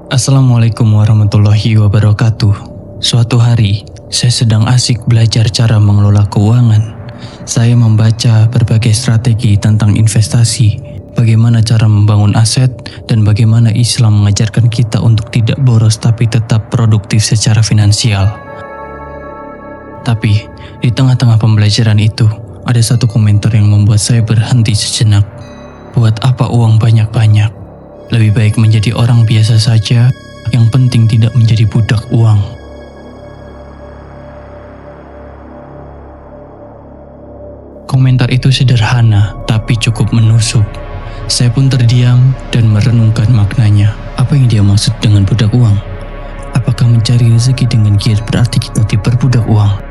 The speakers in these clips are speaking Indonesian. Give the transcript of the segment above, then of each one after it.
Assalamualaikum warahmatullahi wabarakatuh. Suatu hari, saya sedang asik belajar cara mengelola keuangan. Saya membaca berbagai strategi tentang investasi, bagaimana cara membangun aset, dan bagaimana Islam mengajarkan kita untuk tidak boros tapi tetap produktif secara finansial. Tapi, di tengah-tengah pembelajaran itu, ada satu komentar yang membuat saya berhenti sejenak. Buat apa uang banyak-banyak? Lebih baik menjadi orang biasa saja, yang penting tidak menjadi budak uang. Komentar itu sederhana, tapi cukup menusuk. Saya pun terdiam dan merenungkan maknanya. Apa yang dia maksud dengan budak uang? Apakah mencari rezeki dengan giat berarti kita diperbudak uang?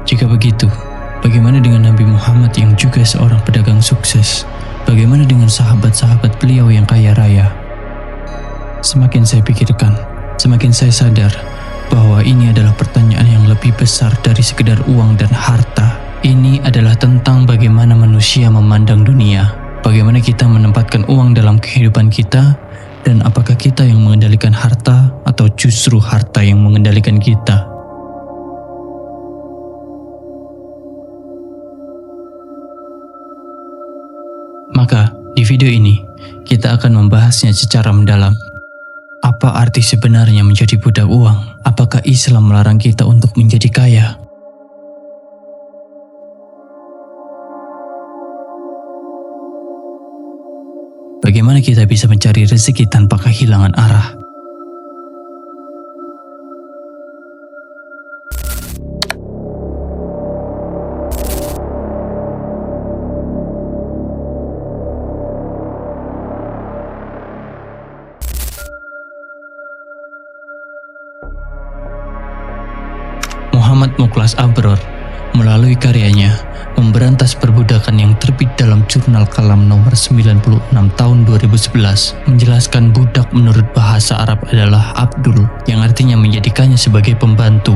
Jika begitu, bagaimana dengan Nabi Muhammad yang juga seorang pedagang sukses? Bagaimana dengan sahabat-sahabat beliau yang kaya raya? Semakin saya pikirkan, semakin saya sadar bahwa ini adalah pertanyaan yang lebih besar dari sekedar uang dan harta. Ini adalah tentang bagaimana manusia memandang dunia, bagaimana kita menempatkan uang dalam kehidupan kita, dan apakah kita yang mengendalikan harta atau justru harta yang mengendalikan kita. Maka, di video ini, kita akan membahasnya secara mendalam. Apa arti sebenarnya menjadi budak uang? Apakah Islam melarang kita untuk menjadi kaya? Bagaimana kita bisa mencari rezeki tanpa kehilangan arah? Muhammad Mukhlas Abror melalui karyanya Memberantas Perbudakan yang terbit dalam Jurnal Kalam nomor 96 tahun 2011 menjelaskan budak menurut bahasa Arab adalah Abdul, yang artinya menjadikannya sebagai pembantu.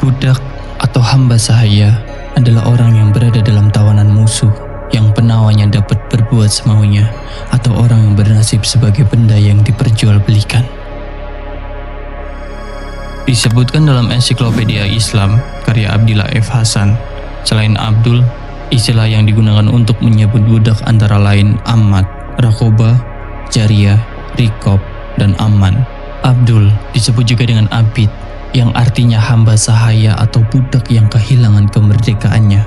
Budak atau hamba sahaya adalah orang yang berada dalam tawanan musuh, yang penawanya dapat berbuat semaunya, atau orang yang bernasib sebagai benda yang diperjualbelikan. Disebutkan dalam Ensiklopedia Islam karya Abdillah F. Hasan, selain Abdul, istilah yang digunakan untuk menyebut budak antara lain Amat, Rakoba, Jariyah, Rikob, dan Aman. Abdul disebut juga dengan Abid, yang artinya hamba sahaya atau budak yang kehilangan kemerdekaannya.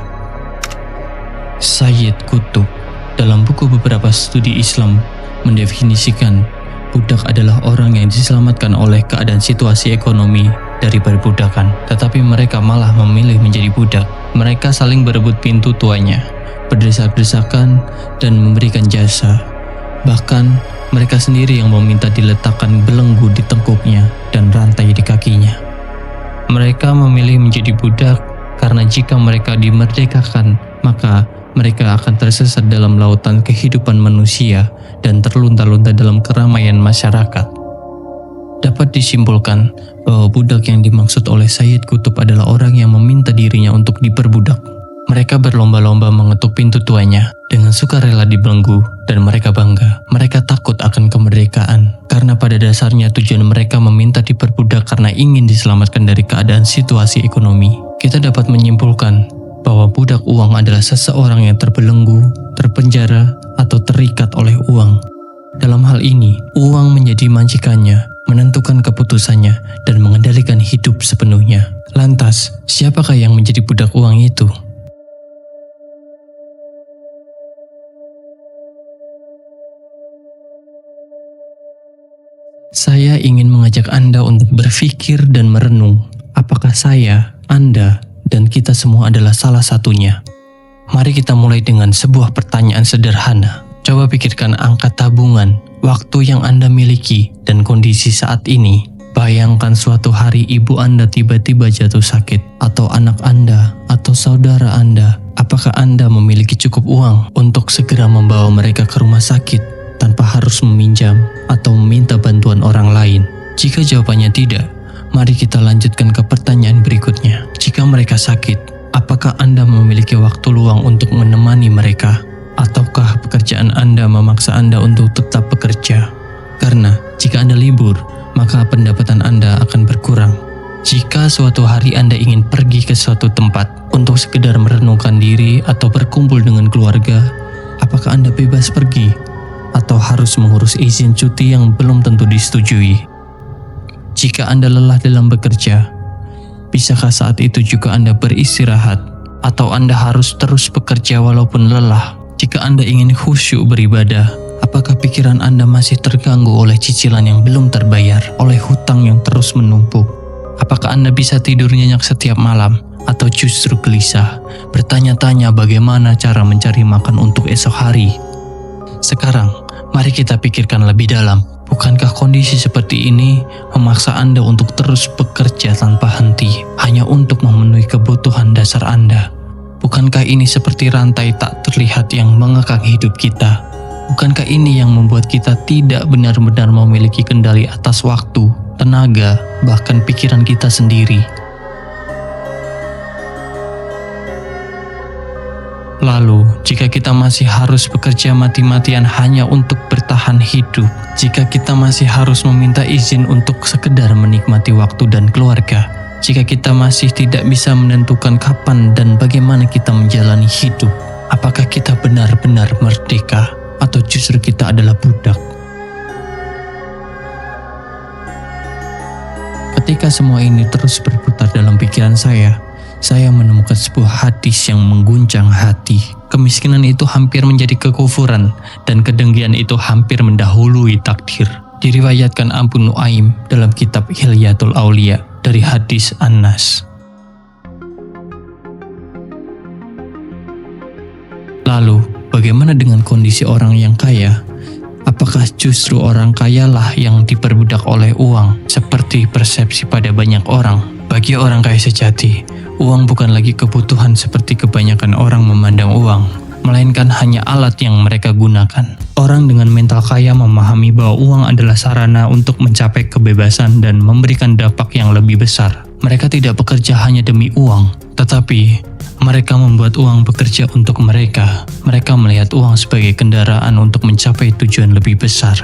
Sayyid Qutb dalam buku Beberapa Studi Islam mendefinisikan budak adalah orang yang diselamatkan oleh keadaan situasi ekonomi dari perbudakan, tetapi mereka malah memilih menjadi budak. Mereka saling berebut pintu tuannya, berdesak-desakan, dan memberikan jasa. Bahkan, mereka sendiri yang meminta diletakkan belenggu di tengkuknya dan rantai di kakinya. Mereka memilih menjadi budak karena jika mereka dimerdekakan, maka mereka akan tersesat dalam lautan kehidupan manusia dan terlunta-lunta dalam keramaian masyarakat. Dapat disimpulkan bahwa budak yang dimaksud oleh Sayyid Qutb adalah orang yang meminta dirinya untuk diperbudak. Mereka berlomba-lomba mengetuk pintu tuannya dengan sukarela dibelenggu, dan mereka bangga. Mereka takut akan kemerdekaan karena pada dasarnya tujuan mereka meminta diperbudak karena ingin diselamatkan dari keadaan situasi ekonomi. Kita dapat menyimpulkan bahwa budak uang adalah seseorang yang terbelenggu, terpenjara, atau terikat oleh uang. Dalam hal ini, uang menjadi majikannya, menentukan keputusannya, dan mengendalikan hidup sepenuhnya. Lantas, siapakah yang menjadi budak uang itu? Saya ingin mengajak Anda untuk berpikir dan merenung, apakah saya, Anda, dan kita semua adalah salah satunya. Mari kita mulai dengan sebuah pertanyaan sederhana. Coba pikirkan angka tabungan, waktu yang Anda miliki, dan kondisi saat ini. Bayangkan suatu hari ibu Anda tiba-tiba jatuh sakit, atau anak Anda, atau saudara Anda. Apakah Anda memiliki cukup uang untuk segera membawa mereka ke rumah sakit tanpa harus meminjam atau meminta bantuan orang lain? Jika jawabannya tidak, mari kita lanjutkan ke pertanyaan berikutnya. Jika mereka sakit, Apakah Anda memiliki waktu luang untuk menemani mereka? Ataukah pekerjaan Anda memaksa Anda untuk tetap bekerja? Karena jika Anda libur, maka pendapatan Anda akan berkurang. Jika suatu hari Anda ingin pergi ke suatu tempat untuk sekedar merenungkan diri atau berkumpul dengan keluarga, apakah Anda bebas pergi? Atau harus mengurus izin cuti yang belum tentu disetujui? Jika Anda lelah dalam bekerja, bisakah saat itu juga Anda beristirahat? Atau Anda harus terus bekerja walaupun lelah? Jika Anda ingin khusyuk beribadah, apakah pikiran Anda masih terganggu oleh cicilan yang belum terbayar, oleh hutang yang terus menumpuk? Apakah Anda bisa tidur nyenyak setiap malam? Atau justru gelisah, bertanya-tanya bagaimana cara mencari makan untuk esok hari? Sekarang, mari kita pikirkan lebih dalam. Bukankah kondisi seperti ini memaksa Anda untuk terus bekerja tanpa henti, hanya untuk memenuhi kebutuhan dasar Anda? Bukankah ini seperti rantai tak terlihat yang mengekang hidup kita? Bukankah ini yang membuat kita tidak benar-benar memiliki kendali atas waktu, tenaga, bahkan pikiran kita sendiri? Lalu, jika kita masih harus bekerja mati-matian hanya untuk bertahan hidup, jika kita masih harus meminta izin untuk sekedar menikmati waktu dan keluarga, jika kita masih tidak bisa menentukan kapan dan bagaimana kita menjalani hidup, apakah kita benar-benar merdeka atau justru kita adalah budak? Ketika semua ini terus berputar dalam pikiran saya menemukan sebuah hadis yang mengguncang hati. Kemiskinan itu hampir menjadi kekufuran, dan kedengkian itu hampir mendahului takdir. Diriwayatkan Abu Nuaim dalam kitab Hilyatul Aulia dari hadis Anas. Lalu, bagaimana dengan kondisi orang yang kaya? Apakah justru orang kayalah yang diperbudak oleh uang, seperti persepsi pada banyak orang? Bagi orang kaya sejati, uang bukan lagi kebutuhan seperti kebanyakan orang memandang uang, melainkan hanya alat yang mereka gunakan. Orang dengan mental kaya memahami bahwa uang adalah sarana untuk mencapai kebebasan dan memberikan dampak yang lebih besar. Mereka tidak bekerja hanya demi uang, tetapi mereka membuat uang bekerja untuk mereka. Mereka melihat uang sebagai kendaraan untuk mencapai tujuan lebih besar,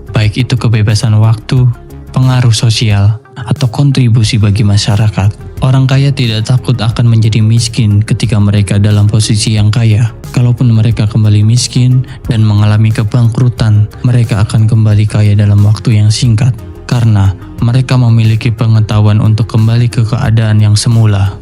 baik itu kebebasan waktu, pengaruh sosial, atau kontribusi bagi masyarakat. Orang kaya tidak takut akan menjadi miskin ketika mereka dalam posisi yang kaya. Kalaupun mereka kembali miskin dan mengalami kebangkrutan, mereka akan kembali kaya dalam waktu yang singkat, karena mereka memiliki pengetahuan untuk kembali ke keadaan yang semula.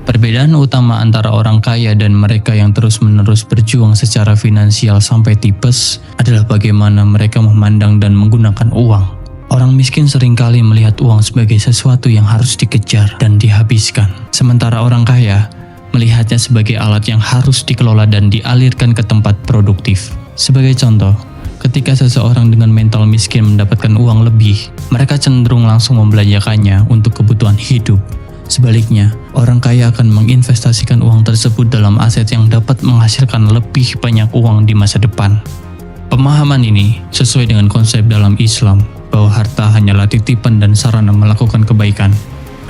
Perbedaan utama antara orang kaya dan mereka yang terus-menerus berjuang secara finansial sampai tipes adalah bagaimana mereka memandang dan menggunakan uang. Orang miskin seringkali melihat uang sebagai sesuatu yang harus dikejar dan dihabiskan, sementara orang kaya melihatnya sebagai alat yang harus dikelola dan dialirkan ke tempat produktif. Sebagai contoh, ketika seseorang dengan mental miskin mendapatkan uang lebih, mereka cenderung langsung membelanjakannya untuk kebutuhan hidup. Sebaliknya, orang kaya akan menginvestasikan uang tersebut dalam aset yang dapat menghasilkan lebih banyak uang di masa depan. Pemahaman ini sesuai dengan konsep dalam Islam bahwa harta hanyalah titipan dan sarana melakukan kebaikan.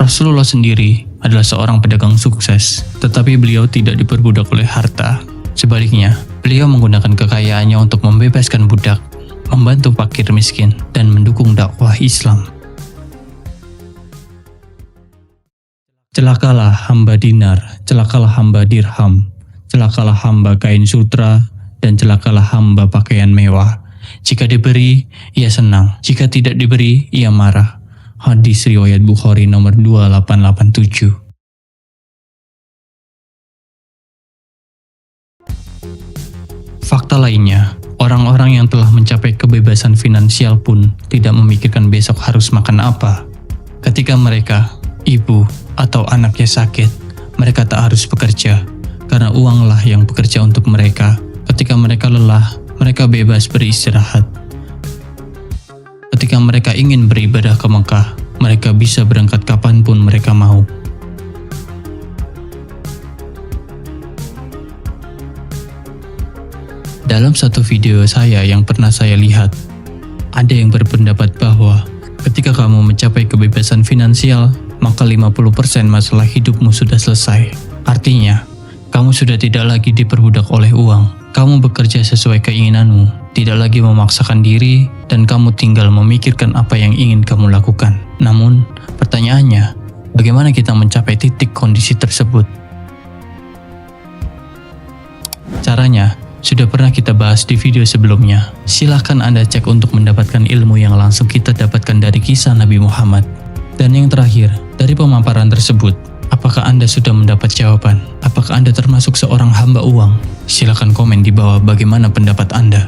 Rasulullah sendiri adalah seorang pedagang sukses, tetapi beliau tidak diperbudak oleh harta. Sebaliknya, beliau menggunakan kekayaannya untuk membebaskan budak, membantu fakir miskin, dan mendukung dakwah Islam. Celakalah hamba dinar, celakalah hamba dirham, celakalah hamba kain sutra, dan celakalah hamba pakaian mewah. Jika diberi, ia senang. Jika tidak diberi, ia marah. Hadis riwayat Bukhari nomor 2887. Fakta lainnya, orang-orang yang telah mencapai kebebasan finansial pun tidak memikirkan besok harus makan apa. Ketika mereka, ibu, atau anaknya sakit, mereka tak harus bekerja, karena uanglah yang bekerja untuk mereka. Ketika mereka lelah, mereka bebas beristirahat. Ketika mereka ingin beribadah ke Mekah, mereka bisa berangkat kapanpun mereka mau. Dalam satu video saya yang pernah saya lihat, ada yang berpendapat bahwa Ketika kamu mencapai kebebasan finansial, maka 50% masalah hidupmu sudah selesai. Artinya, kamu sudah tidak lagi diperbudak oleh uang. Kamu bekerja sesuai keinginanmu, tidak lagi memaksakan diri, dan kamu tinggal memikirkan apa yang ingin kamu lakukan. Namun, pertanyaannya, bagaimana kita mencapai titik kondisi tersebut? Caranya, sudah pernah kita bahas di video sebelumnya. Silahkan Anda cek untuk mendapatkan ilmu yang langsung kita dapatkan dari kisah Nabi Muhammad. Dan yang terakhir, dari pemaparan tersebut, apakah Anda sudah mendapat jawaban? Apakah Anda termasuk seorang hamba uang? Silahkan komen di bawah bagaimana pendapat Anda.